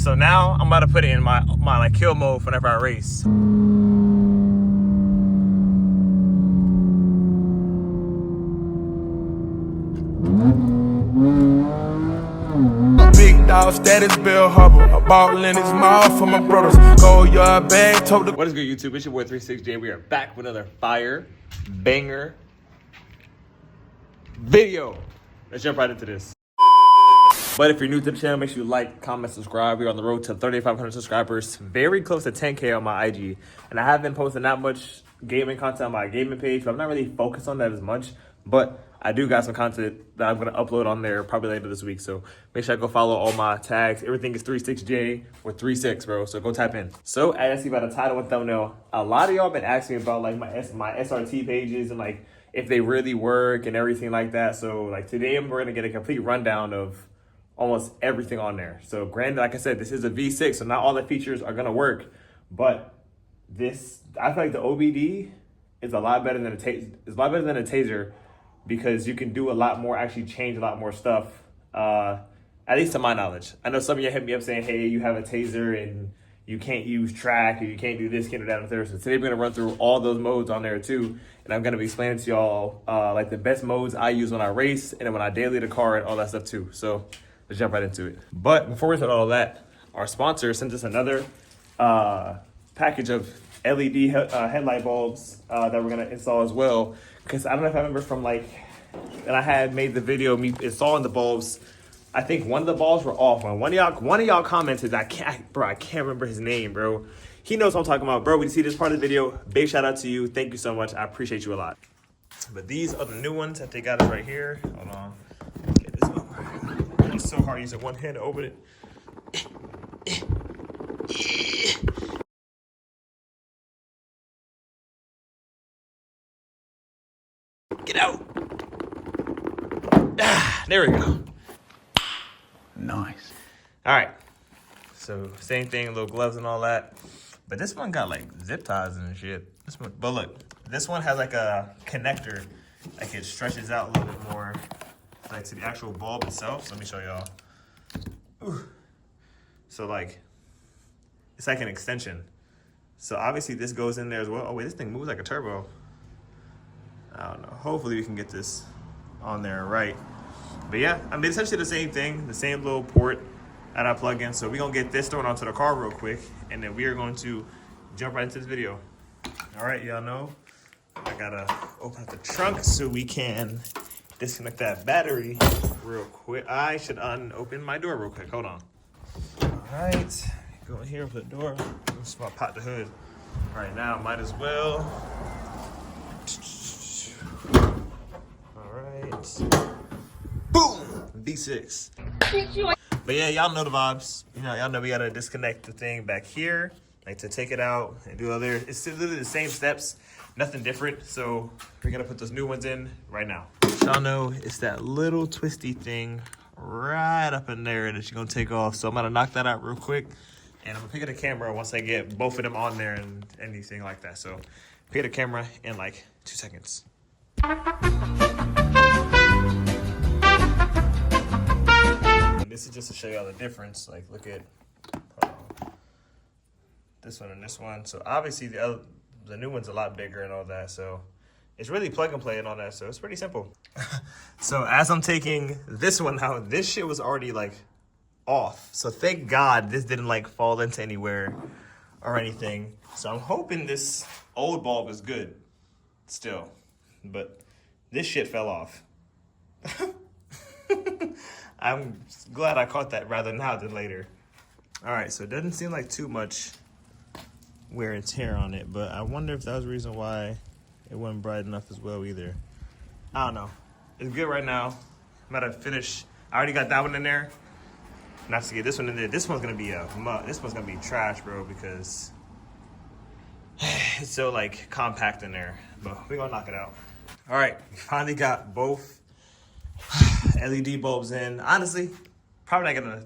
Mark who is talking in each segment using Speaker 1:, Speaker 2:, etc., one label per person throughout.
Speaker 1: So now I'm about to put it in my like kill mode whenever I race.
Speaker 2: Big dog status, Bill Hubble. A ball in his mouth for my brothers. Go your bag, told the.
Speaker 1: What is good, YouTube? It's your boy 36J. We are back with another fire banger video. Let's jump right into this. But if you're new to the channel, make sure you like, comment, subscribe. We're on the road to 3,500 subscribers. Very close to 10K on my IG. And I haven't been posting that much gaming content on my gaming page, but I'm not really focused on that as much. But I do got some content that I'm going to upload on there probably later this week. So make sure I go follow all my tags. Everything is 36J or 36, bro. So go tap in. So as you see by the title and thumbnail, a lot of y'all been asking me about like my SRT pages and like if they really work and everything like that. So like today we're going to get a complete rundown of almost everything on there. So granted, like I said, this is a V6, so not all the features are gonna work, but this, I feel like the OBD is a lot better than a Tazer because you can do a lot more, actually change a lot more stuff, at least to my knowledge. I know some of you hit me up saying, hey, you have a Tazer and you can't use track or you can't do this, can't do that, and third. So today we're gonna run through all those modes on there too, and I'm gonna be explaining to y'all like the best modes I use when I race and then when I daily the car and all that stuff too. So let's jump right into it. But before we start all that, our sponsor sent us another package of LED headlight bulbs that we're gonna install as well. Because I don't know if I remember from like, and I had made the video me installing the bulbs. I think one of the bulbs were off. When one of y'all commented, I can't remember his name, bro. He knows what I'm talking about, bro. When you see this part of the video, big shout out to you. Thank you so much. I appreciate you a lot. But these are the new ones that they got us right here. Hold on. Get this over. It's so hard using one hand to open it. Get out. There we go.
Speaker 2: Nice.
Speaker 1: All right. So same thing, little gloves and all that. But this one got like zip ties and shit. But look, this one has like a connector. Like it stretches out a little bit more, like to the actual bulb itself. So let me show y'all. Ooh. So like, it's like an extension. So obviously this goes in there as well. Oh wait, this thing moves like a turbo. I don't know. Hopefully we can get this on there right. But yeah, I mean, essentially the same thing, the same little port that I plug in. So we're gonna get this thrown onto the car real quick, and then we are going to jump right into this video. All right, y'all know, I gotta open up the trunk so we can disconnect that battery real quick. I should open my door real quick. Hold on. All right, go in here, open the door. Let's pop the hood right now. Might as well. All right. Boom. V6. But yeah, y'all know the vibes. You know, y'all know we gotta disconnect the thing back here, like to take it out and do other. It's literally the same steps, nothing different. So we're gonna put those new ones in right now. Y'all know it's that little twisty thing right up in there that you're gonna take off. So I'm gonna knock that out real quick, and I'm gonna pick up the camera once I get both of them on there and anything like that. So pick up the camera in like 2 seconds. And this is just to show y'all the difference. Like, look at this one and this one. So obviously the new one's a lot bigger and all that. So it's really plug and play and all that. So it's pretty simple. So as I'm taking this one out, this shit was already like off. So thank God this didn't like fall into anywhere or anything. So I'm hoping this old bulb is good still, but this shit fell off. I'm glad I caught that rather now than later. All right, so it doesn't seem like too much wear and tear on it, but I wonder if that was the reason why it wasn't bright enough as well either. I don't know. It's good right now. I'm about to finish. I already got that one in there. Not to get this one in there. This one's gonna be this one's gonna be trash, bro, because it's so like compact in there. But we're gonna knock it out. All right, we finally got both LED bulbs in. Honestly, probably not gonna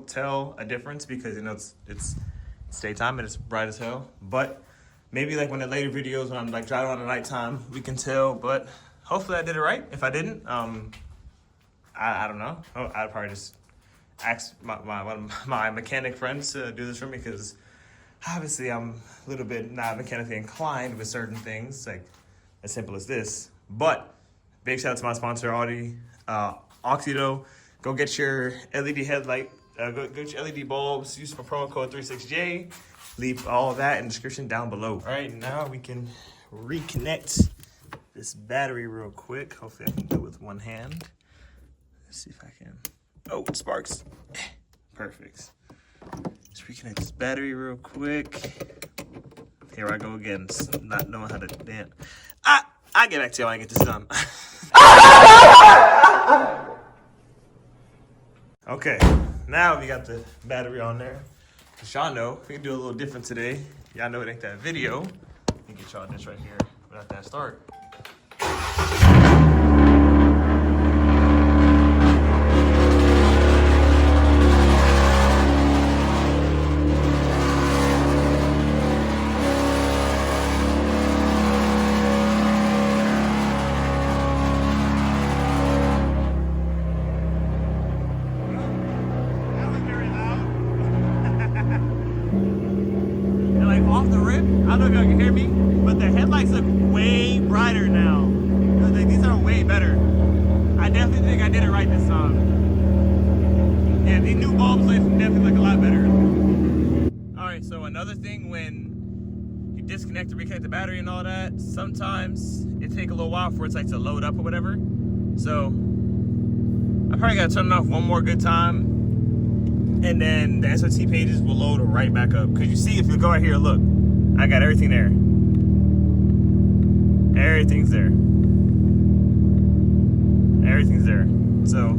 Speaker 1: tell a difference because, you know, it's daytime and it's bright as hell. But maybe like when the later videos when I'm like driving on the nighttime, we can tell. But hopefully I did it right. If I didn't, I don't know. I'd probably just asked one of my mechanic friends to do this for me because obviously I'm a little bit not mechanically inclined with certain things, like as simple as this. But big shout out to my sponsor, Audi, Oxido. Go get your LED headlight, go get your LED bulbs, use my promo code 36J. Leave all of that in the description down below. All right, now we can reconnect this battery real quick. Hopefully I can do it with one hand. Let's see if I can. Oh, it sparks. Perfect. Let's reconnect this battery real quick. Here I go again, not knowing how to dance. I'll get back to you when I get this done. Okay, now we got the battery on there. Y'all know we can do a little different today. Y'all know it ain't that video. Let me get y'all this right here without that start. Off the rip, I don't know if y'all can hear me, but the headlights look way brighter now. Like, these are way better. I definitely think I did it right this time. Yeah, these new bulbs definitely look a lot better. All right, so another thing, when you disconnect and reconnect the battery and all that, sometimes it takes a little while for it to load up or whatever. So I probably gotta turn it off one more good time. And then the SRT pages will load right back up. Because you see, if you go right here, look, I got everything there. Everything's there. Everything's there. So,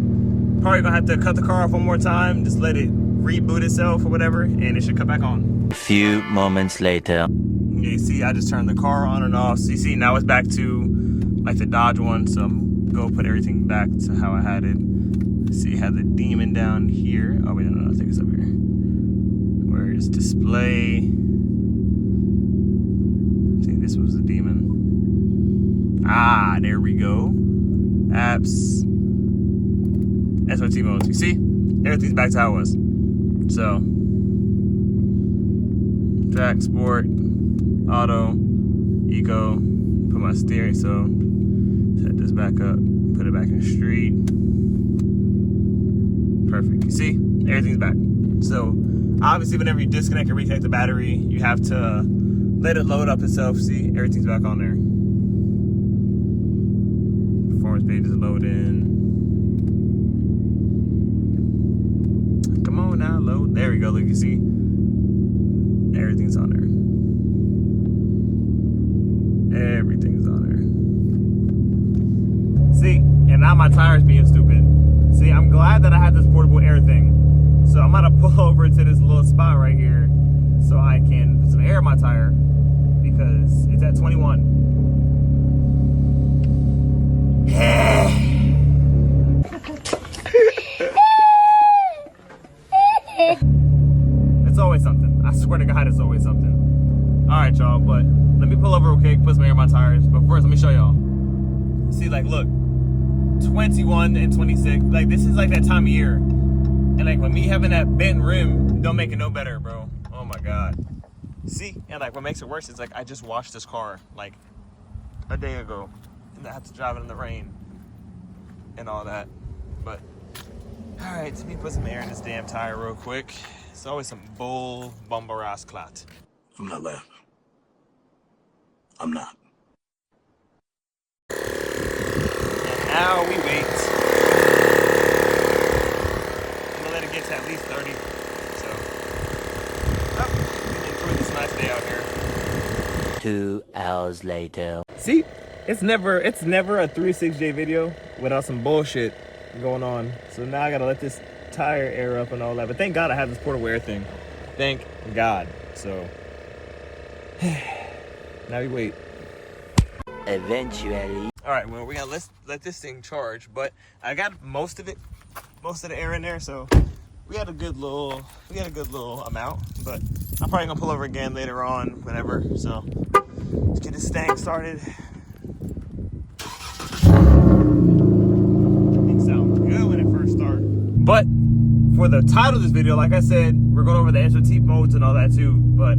Speaker 1: probably gonna have to cut the car off one more time, just let it reboot itself or whatever, and it should come back on.
Speaker 3: A few moments later.
Speaker 1: Yeah, you see, I just turned the car on and off. So you see, now it's back to like the Dodge one. So I'm gonna go put everything back to how I had it. See, you have the demon down here. Oh wait, no, I think it's up here. Where's display? I think this was the demon. Ah, there we go. Apps. SRT modes. You see? Everything's back to how it was. So, track, sport, auto, eco. Put my steering, so set this back up. Put it back in street. Perfect. You see, everything's back. So obviously whenever you disconnect and reconnect the battery, you have to let it load up itself. See, everything's back on there. Performance page is loading. Come on now, load. There we go. Look, you see, everything's on there. Everything's on there. See, and now my tire's being stupid. See, I'm glad that I have this portable air thing. So I'm gonna pull over to this little spot right here so I can put some air in my tire because it's at 21. It's always something. I swear to God, it's always something. All right, y'all, but let me pull over real quick, put some air in my tires. But first, let me show y'all. See, like, look. 21 and 26, like this is like that time of year, and like when me having that bent rim don't make it no better, bro. Oh my God. See, and like what makes it worse is like I just washed this car like a day ago and I have to drive it in the rain and all that. But all right, let me put some air in this damn tire real quick. It's always some bull bumbaras clot.
Speaker 4: I'm not laughing. I'm not.
Speaker 1: Now we wait. I'm gonna let it get to at least 30. So, we can enjoy this nice day out here.
Speaker 3: 2 hours later.
Speaker 1: See, it's never a 36J video without some bullshit going on. So now I gotta let this tire air up and all that. But thank God I have this portable air thing. Thank God. So, now we wait.
Speaker 3: Eventually.
Speaker 1: All right, well, we gotta let this thing charge, but I got most of the air in there, so we got a good little amount. But I'm probably gonna pull over again later on, whenever. So let's get this thing started. It sounds good when it first starts, but for the title of this video, like I said, we're going over the SRT modes and all that too, but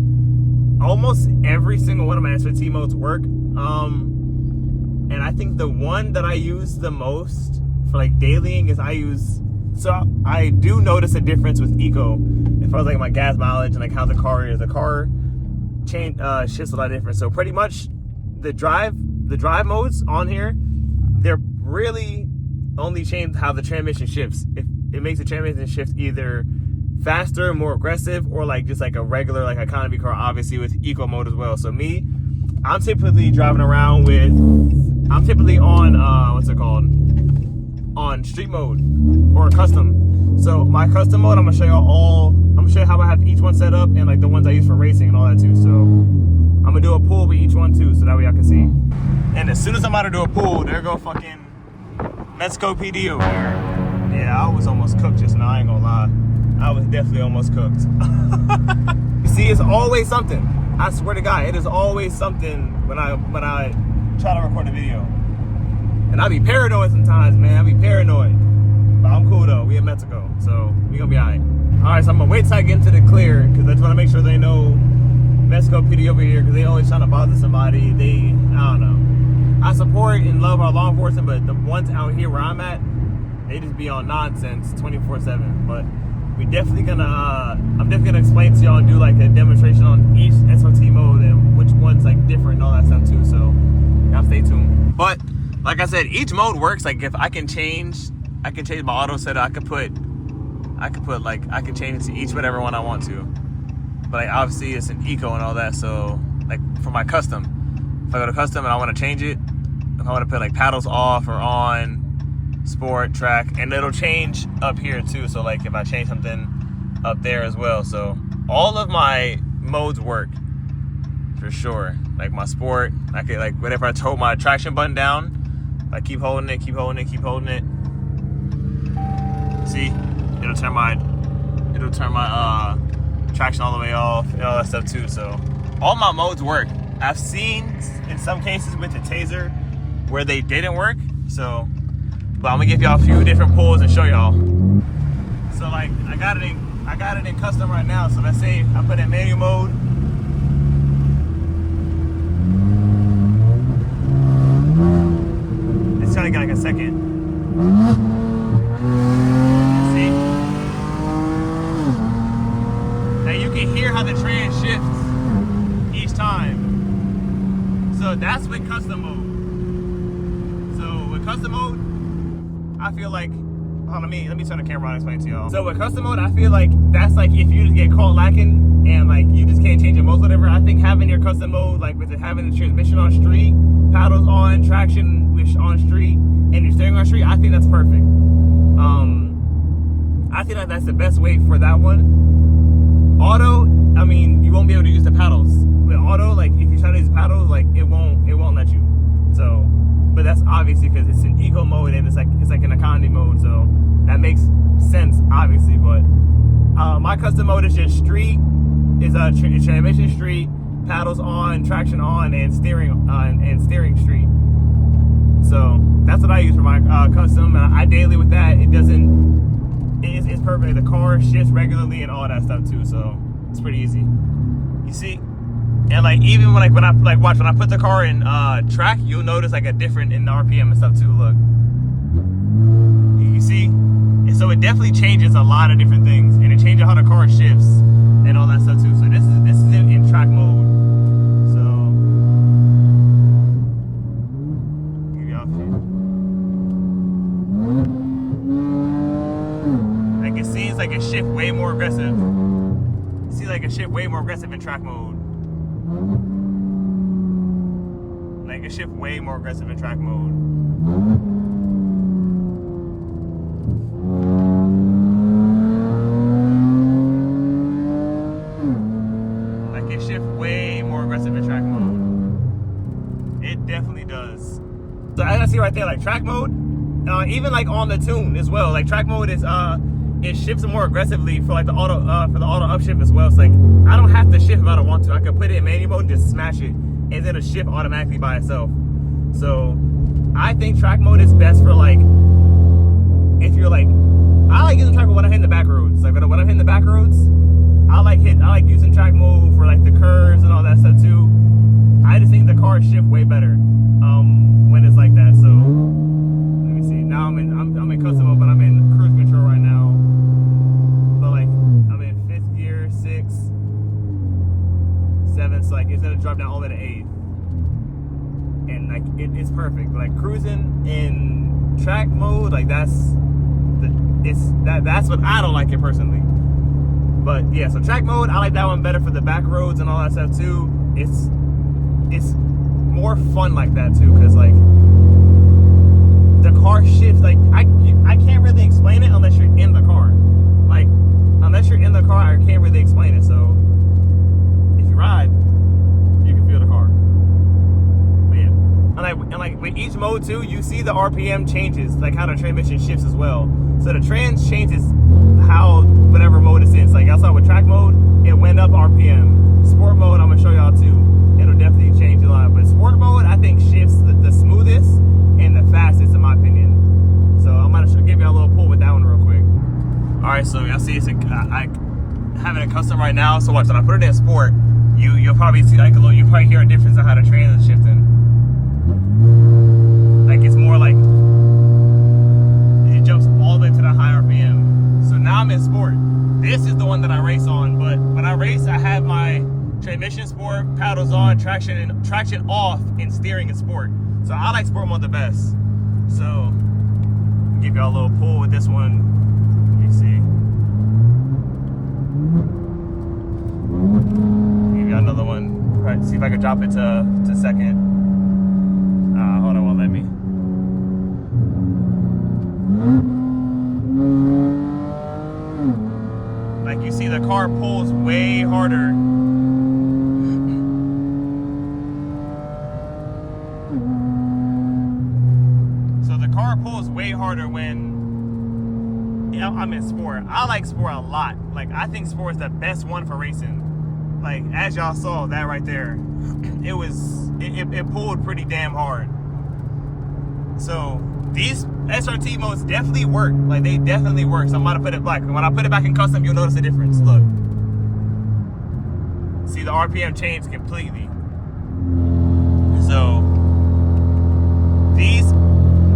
Speaker 1: almost every single one of my SRT modes work. And I think the one that I use the most for like dailying is I do notice a difference with Eco as far as like my gas mileage and like how the car is. The car shifts a lot different. So pretty much the drive modes on here, they're really only change how the transmission shifts. If it makes the transmission shift either faster, more aggressive, or like just like a regular like economy car, obviously with Eco mode as well. So me, I'm typically driving around with, I'm typically on what's it called, on street mode or custom. So my custom mode, I'm gonna show you how I have each one set up and like the ones I use for racing and all that too. So I'm gonna do a pull with each one too, so that way y'all can see. And as soon as I'm about to do a pull, there go fucking Mexico PD over there. Yeah, I was almost cooked just now, I ain't gonna lie. I was definitely almost cooked. You see, it's always something. I swear to God, it is always something when I try to record a video. And I be paranoid sometimes, man. I be paranoid. But I'm cool though. We in Mexico, so we gonna be alright. Alright, so I'm gonna wait till I get into the clear, because I just wanna make sure they know Mexico PD over here, because they always trying to bother somebody. I don't know. I support and love our law enforcement, but the ones out here where I'm at, they just be on nonsense 24/7. But we definitely gonna, I'm definitely gonna explain to y'all and do like a demonstration on each SRT mode and which one's like different and all that stuff too. So y'all stay tuned. But like I said, each mode works. Like if I can change my auto setup. I could change it to each whatever one I want to. But like obviously it's an Eco and all that. So like for my custom, if I go to custom and I want to change it, if I want to put like paddles off or on, sport, track, and it'll change up here too. So like if I change something up there as well. So all of my modes work for sure. Like my sport, I could like whenever I hold my traction button down, I keep holding it. See, it'll turn my traction all the way off and all that stuff too. So all my modes work. I've seen in some cases with the Tazer where they didn't work. So, but I'm gonna give y'all a few different pulls and show y'all. So like I got it in custom right now. So let's say I put it in manual mode. Let's try to get like a second. See? Now you can hear how the trans shifts each time. So that's with custom mode. So with custom mode, I feel like, let me turn the camera on and explain to y'all. So with custom mode, I feel like that's like if you just get caught lacking and like you just can't change your modes, whatever. I think having your custom mode, like with having the transmission on street, paddles on, traction on street, and your steering on street, I think that's perfect. I think that's the best way for that one. Auto, I mean, you won't be able to use the paddles. With auto, like if you try to use paddles, like it won't let you. So, but that's obviously because it's an Eco mode and it's like an economy mode, so that makes sense, obviously. But my custom mode is just street, is a transmission street, paddles on, traction on, and steering street. So that's what I use for my custom. I daily with that. It's perfect. The car shifts regularly and all that stuff too. So it's pretty easy. You see. And like even when I put the car in track, you'll notice like a different in the RPM and stuff too. Look, you see, and so it definitely changes a lot of different things, and it changes how the car shifts and all that stuff too. So this is in track mode. So give y'all a few. Like it seems like a shift way more aggressive. See, like a shift way more aggressive in track mode. Like a shift way more aggressive in track mode. Like it shift way more aggressive in track mode. It definitely does. So as I see right there, like track mode, even like on the tune as well. Like track mode is it shifts more aggressively for like the auto upshift as well. It's like I don't have to shift if I don't want to. I could put it in manual mode and just smash it, and then it'll shift automatically by itself. So I think track mode is best for like if you're like I like using track mode when I'm hitting the back roads. Like when I'm hitting the back roads, I like using track mode for like the curves and all that stuff too. I just think the cars shift way better when it's like that. So let me see. Now I'm in custom mode, but I'm in cruise control right now. But like I'm in 5th gear, 6th, 7th. So like it's gonna drop down all the way to 8th, and like it's perfect. Like cruising in track mode, like that's what I don't like it personally. But yeah, so track mode, I like that one better for the back roads and all that stuff too. It's more fun like that too, because like the car shifts. Like I can't really explain it unless you're in the car. Like unless you're in the car, I can't really explain it. So if you ride, you can feel the car. But yeah, and like with each mode too, you see the RPM changes, like how the transmission shifts as well. So the trans changes how whatever mode it's in. So like I saw with track mode, it went up RPM. Sport mode, I'm gonna show y'all too. It'll definitely change a lot. But sport mode, I think shifts the smoothest and the fastest in my opinion. So I'm gonna give y'all a little pull with that one real quick. All right, so y'all see I have it in custom right now. So watch, when I put it in sport, you'll probably see like you'll probably hear a difference in how the trans is shifting. Like it's more like it jumps all the way to the high RPM. So now I'm in sport. This is the one that I race on, but when I race, I have my transmission sport, paddles on, traction off, and steering in sport. So I like sport mode the best. So give y'all a little pull with this one. You see. Give y'all another one. Right, see if I can drop it to second. Hold on, won't let me. Like you see the car pulls way harder. So the car pulls way harder when I'm in sport. I like sport a lot. Like I think sport is the best one for racing. Like as y'all saw that right there, it pulled pretty damn hard. So these SRT modes definitely work. Like they definitely work. So I'm about to put it black. When I put it back in custom, you'll notice the difference. Look. See the RPM change completely. So these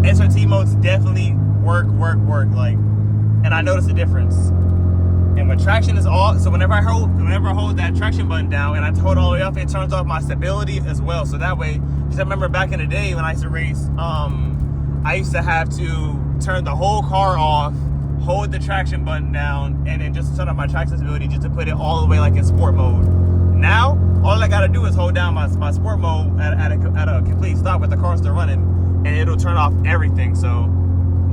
Speaker 1: SRT modes definitely work. Like, and I notice the difference. And when traction is off, so whenever I hold that traction button down and I hold it all the way up, it turns off my stability as well. So that way, because I remember back in the day when I used to race, I used to have to turn the whole car off, hold the traction button down, and then just turn off my traction stability just to put it all the way like in sport mode. Now, all I gotta do is hold down my sport mode at a complete stop with the car still running, and it'll turn off everything. So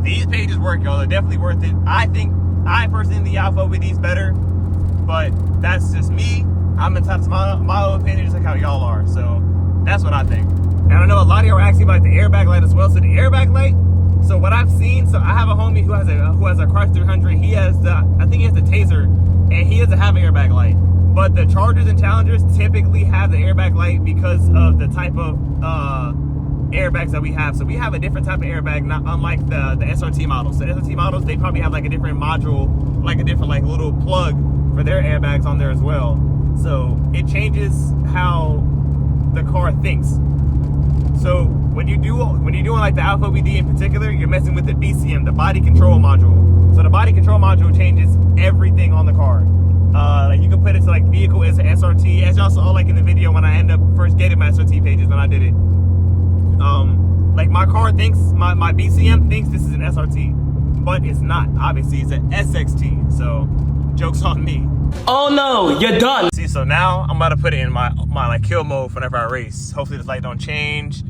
Speaker 1: these pages work, y'all. They're definitely worth it. I personally think the Alpha OBD is better, but that's just me. I'm entitled to my own opinion, just like how y'all are. So that's what I think. And I know a lot of y'all are asking about the airbag light as well. So the airbag light, so what I've seen, so I have a homie who has a Crush 300. He has I think he has the Tazer, and he doesn't have an airbag light. But the Chargers and Challengers typically have the airbag light because of the type of airbags that we have. So we have a different type of airbag, not unlike the SRT models. So the SRT models, they probably have like a different module, like a different like little plug for their airbags on there as well. So it changes how the car thinks. So when you're doing like the Alpha OBD in particular, you're messing with the BCM, the body control module. So the body control module changes everything on the car. Like you can put it to like vehicle as an SRT, as y'all saw like in the video when I end up first getting my SRT pages when I did it. Like my car thinks, my BCM thinks this is an SRT, but it's not. Obviously, it's an SXT. So joke's on me.
Speaker 5: Oh no, you're done.
Speaker 1: See, so now I'm about to put it in my like kill mode whenever I race. Hopefully this light don't change.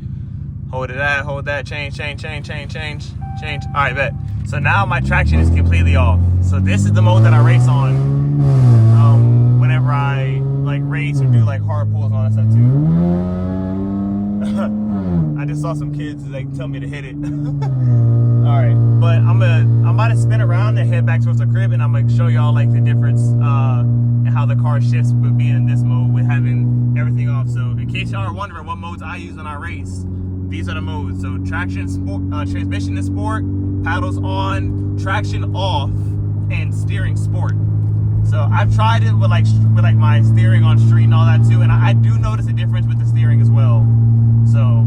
Speaker 1: Hold that, change. All right, bet. So now my traction is completely off. So this is the mode that I race on whenever I like race or do like hard pulls and all that stuff too. I just saw some kids like tell me to hit it. All right, but I'm about to spin around and head back towards the crib, and I'm gonna show y'all like the difference and how the car shifts with being in this mode with having everything off. So in case y'all are wondering what modes I use when I race, these are the modes. So traction sport, transmission is sport, paddles on, traction off, and steering sport. So I've tried it with like my steering on street and all that too, and I do notice a difference with the steering as well. So,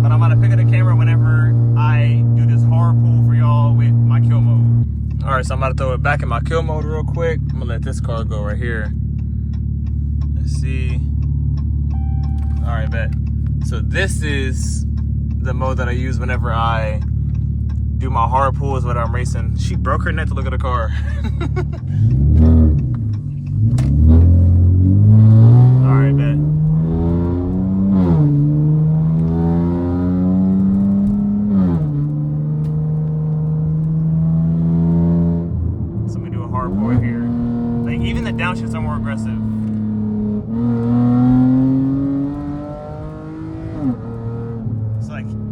Speaker 1: but I'm gonna pick up the camera whenever I do this hard pull for y'all with my kill mode. All right, so I'm about to throw it back in my kill mode real quick. I'm gonna let this car go right here. Let's see. All right, bet. So this is the mode that I use whenever I do my hard pulls when I'm racing. She broke her neck to look at the car. All right, bet. So we do a hard pull here. Like even the downshifts are more aggressive.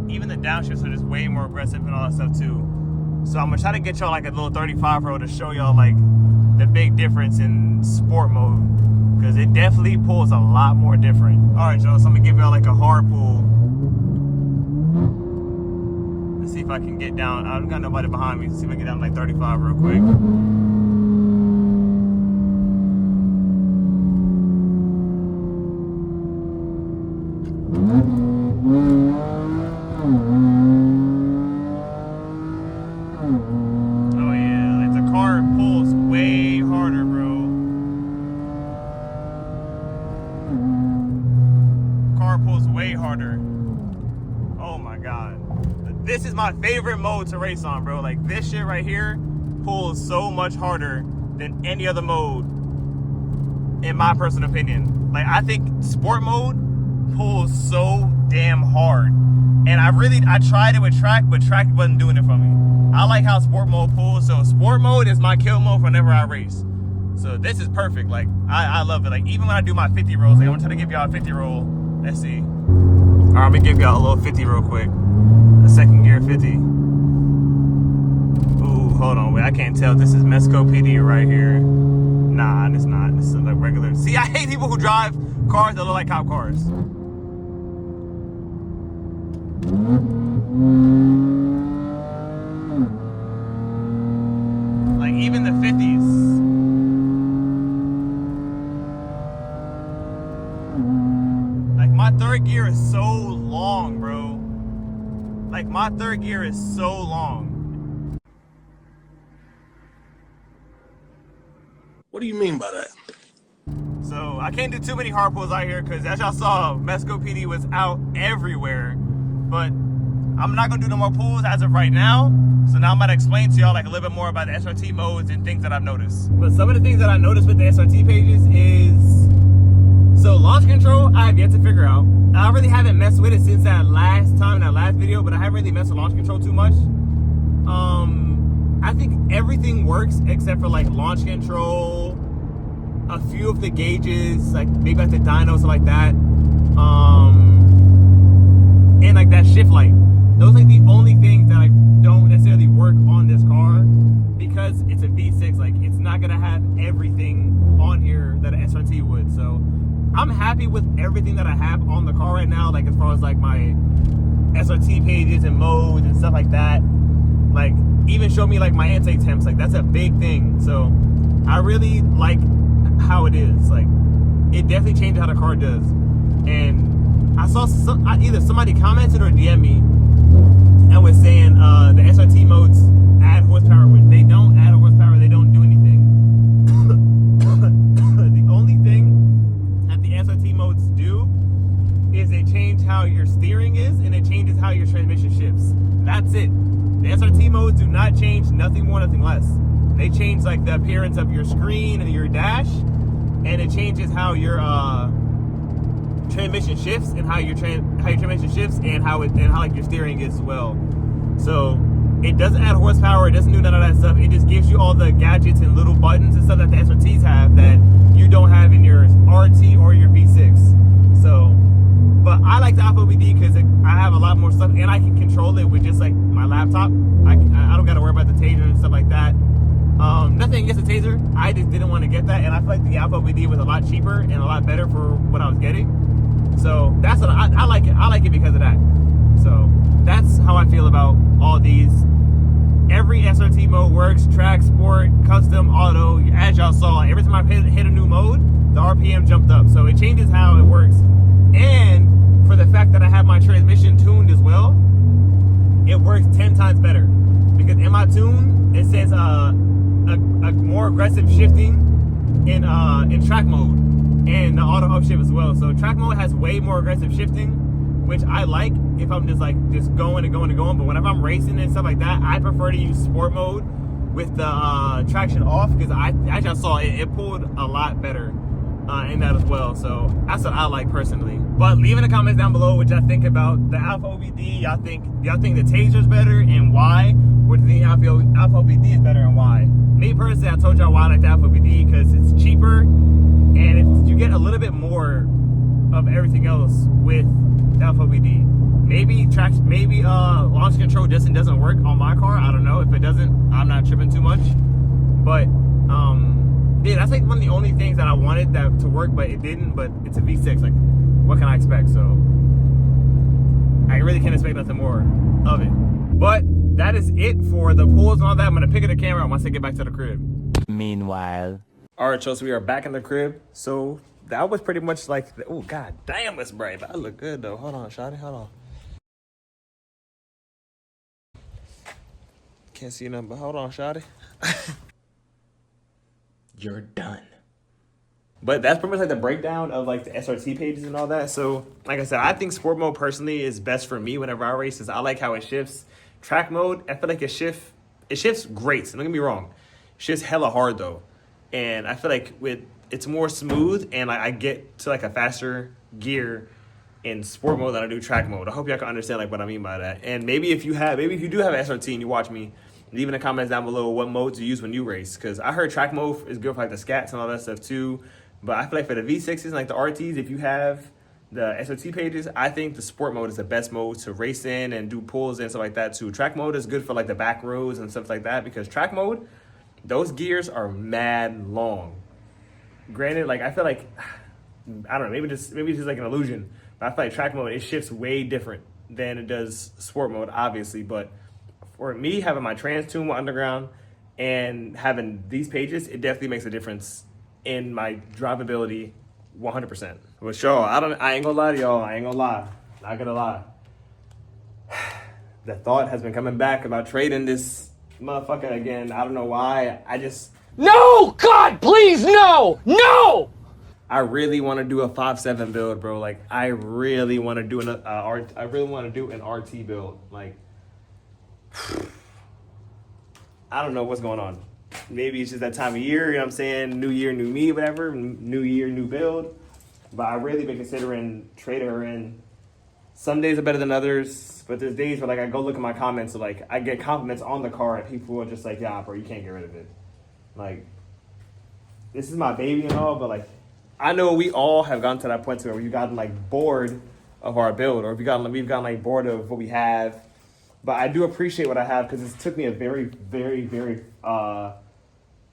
Speaker 1: Even the downshifts are just way more aggressive and all that stuff too. So I'm gonna try to get y'all like a little 35 roll to show y'all like the big difference in sport mode, because it definitely pulls a lot more different. All right, y'all, so I'm gonna give y'all like a hard pull. Let's see if I can get down. I don't got nobody behind me. Let's see if I can get down to like 35 real quick. Oh yeah, like the car pulls way harder, bro. Car pulls way harder. Oh my god. This is my favorite mode to race on, bro. Like this shit right here pulls so much harder than any other mode, in my personal opinion. Like I think sport mode pulls so damn hard. And I tried it with track, but track wasn't doing it for me. I like how sport mode pulls, so sport mode is my kill mode whenever I race. So this is perfect. Like I love it. Like even when I do my 50 rolls, like I'm gonna try to give y'all a 50 roll. Let's see. All right, I'm gonna give y'all a little 50 real quick. A second gear 50. Ooh, hold on, wait, I can't tell if this is Mexico PD right here. Nah, it's not. This is like regular. See, I hate people who drive cars that look like cop cars. Like even the 50s. Like my third gear is so long, bro. Like my third gear is so long.
Speaker 4: What do you mean by that?
Speaker 1: So I can't do too many hard pulls out here because as y'all saw, Mexico PD was out everywhere. But I'm not gonna do no more pulls as of right now. So now I'm about to explain to y'all like a little bit more about the SRT modes and things that I've noticed. But some of the things that I noticed with the SRT pages is, so launch control, I have yet to figure out. I really haven't messed with it since that last time, that last video, but I haven't really messed with launch control too much. I think everything works except for like launch control, a few of the gauges, like maybe like the dyno, stuff like that. And like that shift light. Those are like the only things that like don't necessarily work on this car because it's a V6. Like it's not gonna have everything on here that an SRT would. So I'm happy with everything that I have on the car right now. Like as far as like my SRT pages and modes and stuff like that. Like even show me like my intake temps. Like that's a big thing. So I really like how it is. Like it definitely changed how the car does. And I saw either somebody commented or DM me and was saying the SRT modes add horsepower, which they don't add horsepower, they don't do anything. The only thing that the SRT modes do is they change how your steering is and it changes how your transmission shifts. That's it. The SRT modes do not change nothing more, nothing less. They change like the appearance of your screen and your dash, and it changes how your transmission shifts and how your transmission shifts and how like your steering is as well. So it doesn't add horsepower, it doesn't do none of that stuff. It just gives you all the gadgets and little buttons and stuff that the SRTs have that you don't have in your RT or your V6. So, but I like the Alpha BD because I have a lot more stuff and I can control it with just like my laptop. I don't got to worry about the Tazer and stuff like that. Nothing against the Tazer, I just didn't want to get that, and I feel like the Alpha BD was a lot cheaper and a lot better for what I was getting. So that's what I like it. I like it because of that. So that's how I feel about all these. Every SRT mode works: track, sport, custom, auto. As y'all saw, every time I hit a new mode, the RPM jumped up. So it changes how it works. And for the fact that I have my transmission tuned as well, it works 10 times better. Because in my tune, it says a more aggressive shifting in track mode and the auto upshift as well. So track mode has way more aggressive shifting, which I like if I'm just going and going and going. But whenever I'm racing and stuff like that, I prefer to use sport mode with the traction off, because I just saw it pulled a lot better in that as well. So that's what I like personally. But leave in the comments down below what y'all think about the Alpha OBD. Y'all think the Tazer's better and why? Or do you think Alpha OBD is better and why? Me personally, I told y'all why I like the Alpha OBD, because it's cheaper and you get a little bit more of everything else with the Alpha OBD. Maybe launch control doesn't work on my car. I don't know. If it doesn't, I'm not tripping too much. But yeah, that's like one of the only things that I wanted that to work, but it didn't. But it's a V6. Like, what can I expect? So I really can't expect nothing more of it. But that is it for the pulls and all that. I'm gonna pick up the camera once I get back to the crib.
Speaker 3: Meanwhile.
Speaker 1: All right, so we are back in the crib. So that was pretty much like, oh god damn, it's bright. But I look good though. Hold on, shawty, hold on. Can't see nothing, but hold on, shawty.
Speaker 5: You're done.
Speaker 1: But that's pretty much like the breakdown of like the SRT pages and all that. So like I said, I think sport mode personally is best for me whenever I race, because I like how it shifts. Track mode, I feel like it shifts great. So don't get me wrong. It shifts hella hard though. And I feel like it's more smooth, and like I get to like a faster gear in sport mode than I do track mode. I hope y'all can understand like what I mean by that. And maybe if you do have SRT and you watch me, leave in the comments down below what modes you use when you race. Because I heard track mode is good for like the scats and all that stuff too. But I feel like for the V6s and like the RTs, if you have the SRT pages, I think the sport mode is the best mode to race in and do pulls and stuff like that too. Track mode is good for like the back roads and stuff like that, because track mode, those gears are mad long. Granted, like I feel like, I don't know, maybe it's just like an illusion, but I feel like track mode, it shifts way different than it does sport mode, obviously. But for me, having my trans tune underground and having these pages, it definitely makes a difference in my drivability 100%. But sure, I ain't gonna lie to y'all. I ain't gonna lie. Not gonna lie. The thought has been coming back about trading this motherfucker again. I don't know why.
Speaker 5: No! God, please, no! No!
Speaker 1: I really want to do a 5.7 build, bro. Like, I really want to do an RT build. Like, I don't know what's going on. Maybe it's just that time of year, you know what I'm saying? New year, new me, whatever. New year, new build. But I really been considering trading her in. Some days are better than others, but there's days where like I go look at my comments, so like I get compliments on the car and people are just like, yeah, bro, you can't get rid of it. Like, this is my baby and all, but like, I know we all have gotten to that point where we've gotten like bored of our build, or we've gotten like bored of what we have. But I do appreciate what I have, because it took me a very, very, very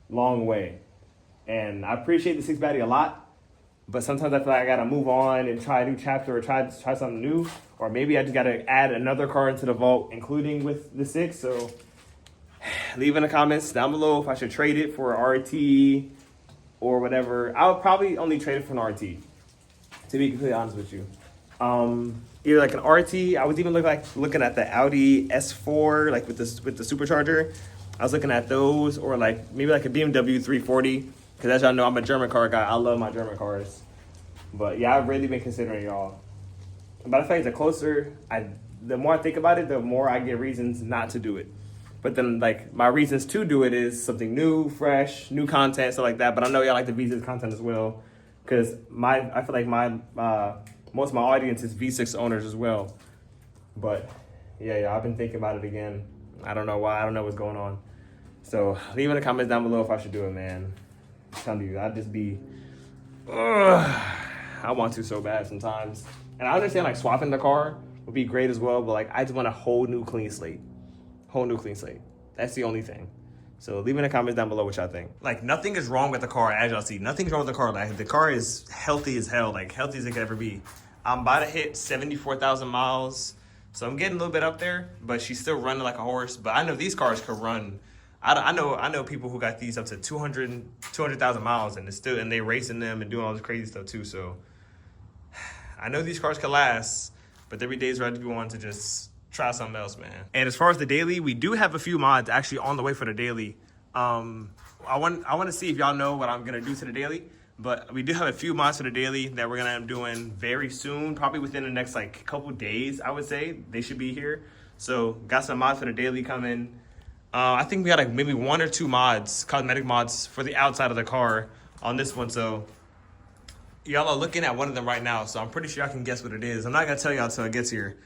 Speaker 1: long way. And I appreciate the 6 baddie a lot, but sometimes I feel like I gotta move on and try a new chapter, or try something new. Or maybe I just gotta add another car into the vault, including with the 6. So leave in the comments down below if I should trade it for an RT or whatever. I would probably only trade it for an RT, to be completely honest with you. Either like an RT. I was even looking at the Audi S4, like with the supercharger. I was looking at those, or like maybe like a BMW 340, because as y'all know, I'm a German car guy. I love my German cars. But yeah, I've really been considering y'all. But I feel like the more I think about it, the more I get reasons not to do it. But then like my reasons to do it is something new, fresh, new content, stuff like that. But I know y'all like the V6 content as well, because I feel like most of my audience is V6 owners as well. But yeah, I've been thinking about it again. I don't know why. I don't know what's going on. So leave in the comments down below if I should do it, man. I'm telling you, I'd just be, I want to so bad sometimes. And I understand like swapping the car would be great as well, but like I just want a whole new clean slate. That's the only thing. So leave in the comments down below what y'all think. Like, nothing is wrong with the car, as y'all see. Nothing's wrong with the car. Like, the car is healthy as hell, like healthy as it could ever be. I'm about to hit 74,000 miles. So I'm getting a little bit up there, but she's still running like a horse. But I know these cars could run. I know people who got these up to 200,000 miles and they racing them and doing all this crazy stuff too. So I know these cars can last, but there be days where I do want to just try something else, man. And as far as the daily, we do have a few mods actually on the way for the daily. I want to see if y'all know what I'm gonna do to the daily, but we do have a few mods for the daily that we're gonna end up doing very soon, probably within the next like couple days. I would say they should be here. So got some mods for the daily coming. I think we got like maybe 1 or 2 mods, cosmetic mods for the outside of the car on this one. So y'all are looking at one of them right now. So I'm pretty sure y'all can guess what it is. I'm not gonna tell y'all until it gets here,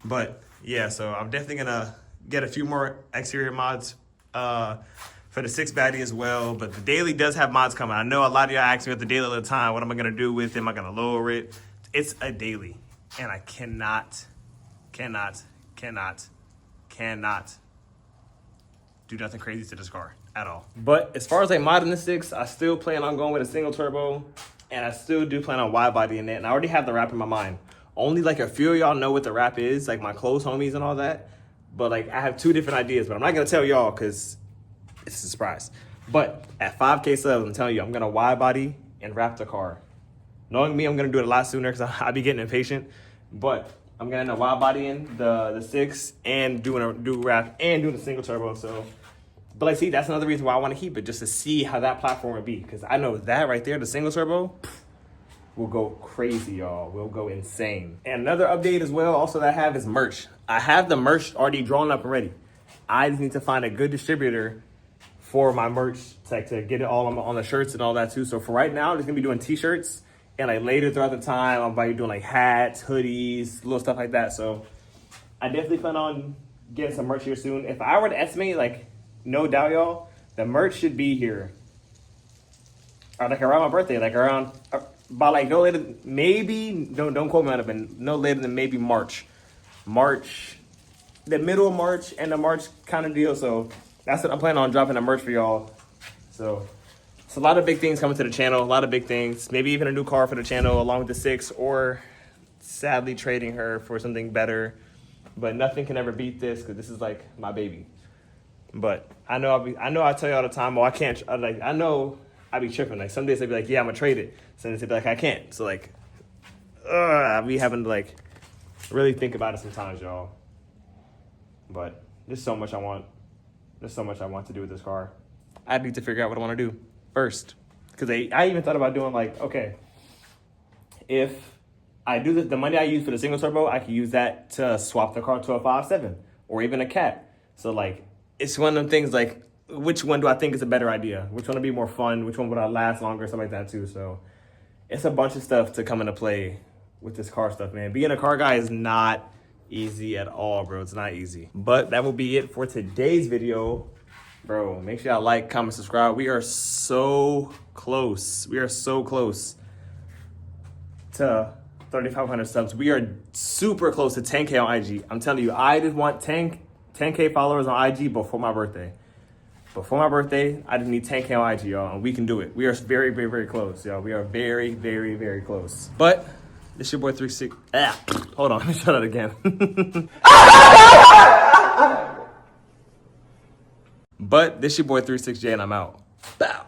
Speaker 1: but yeah. So I'm definitely gonna get a few more exterior mods for the 6 baddie as well. But the daily does have mods coming. I know a lot of y'all ask me at the daily all the time, what am I gonna do with it? Am I gonna lower it? It's a daily, and I cannot do nothing crazy to this car at all. But as far as like modding the 6, I still plan on going with a single turbo, and I still do plan on wide body in it. And I already have the wrap in my mind. Only like a few of y'all know what the wrap is, like my close homies and all that. But like I have 2 different ideas, but I'm not gonna tell y'all because it's a surprise. But at 5K subs, I'm telling you, I'm gonna wide body and wrap the car. Knowing me, I'm gonna do it a lot sooner because I'll be getting impatient. But I'm gonna end up wide bodying the 6 and doing a do wrap and doing a single turbo. So, but like, see, that's another reason why I want to keep it, just to see how that platform would be. Because I know that right there, the single turbo, will go crazy, y'all. Will go insane. And another update as well, also that I have is merch. I have the merch already drawn up and ready. I just need to find a good distributor for my merch, like to get it all on the shirts and all that too. So for right now, I'm just gonna be doing t-shirts. And like later throughout the time, I'm about to be doing like hats, hoodies, little stuff like that. So I definitely plan on getting some merch here soon. If I were to estimate, like, no doubt, y'all, the merch should be here. Or like around my birthday, like around, by like no later, maybe, don't quote me on it, but no later than maybe March. The middle of March and the March kind of deal. So that's what I'm planning on dropping the merch for y'all. So it's a lot of big things coming to the channel, a lot of big things. Maybe even a new car for the channel along with the 6, or sadly trading her for something better. But nothing can ever beat this because this is like my baby. But I know I tell you all the time, oh, I can't, I know I be tripping. Like some days they'd be like, yeah, I'm gonna trade it. Some days they'd be like, I can't. So like, I be having to like really think about it sometimes, y'all. But there's so much I want. There's so much I want to do with this car. I need to figure out what I want to do first. Because I even thought about doing like, okay, if I do the money I use for the single turbo, I can use that to swap the car to a 5.7 or even a cat. So like, it's one of them things like, which one do I think is a better idea? Which one would be more fun? Which one would I last longer? Stuff like that too. So it's a bunch of stuff to come into play with this car stuff, man. Being a car guy is not easy at all, bro. It's not easy. But that will be it for today's video. Bro, make sure y'all like, comment, subscribe. We are so close. We are so close to 3,500 subs. We are super close to 10K on IG. I'm telling you, I just want 10K followers on IG before my birthday. Before my birthday, I just need 10K on IG, y'all, and we can do it. We are very, very, very close, y'all. We are very, very, very close. But this your boy 36. Hold on, let me try that again. But this your boy 36J, and I'm out. Bow.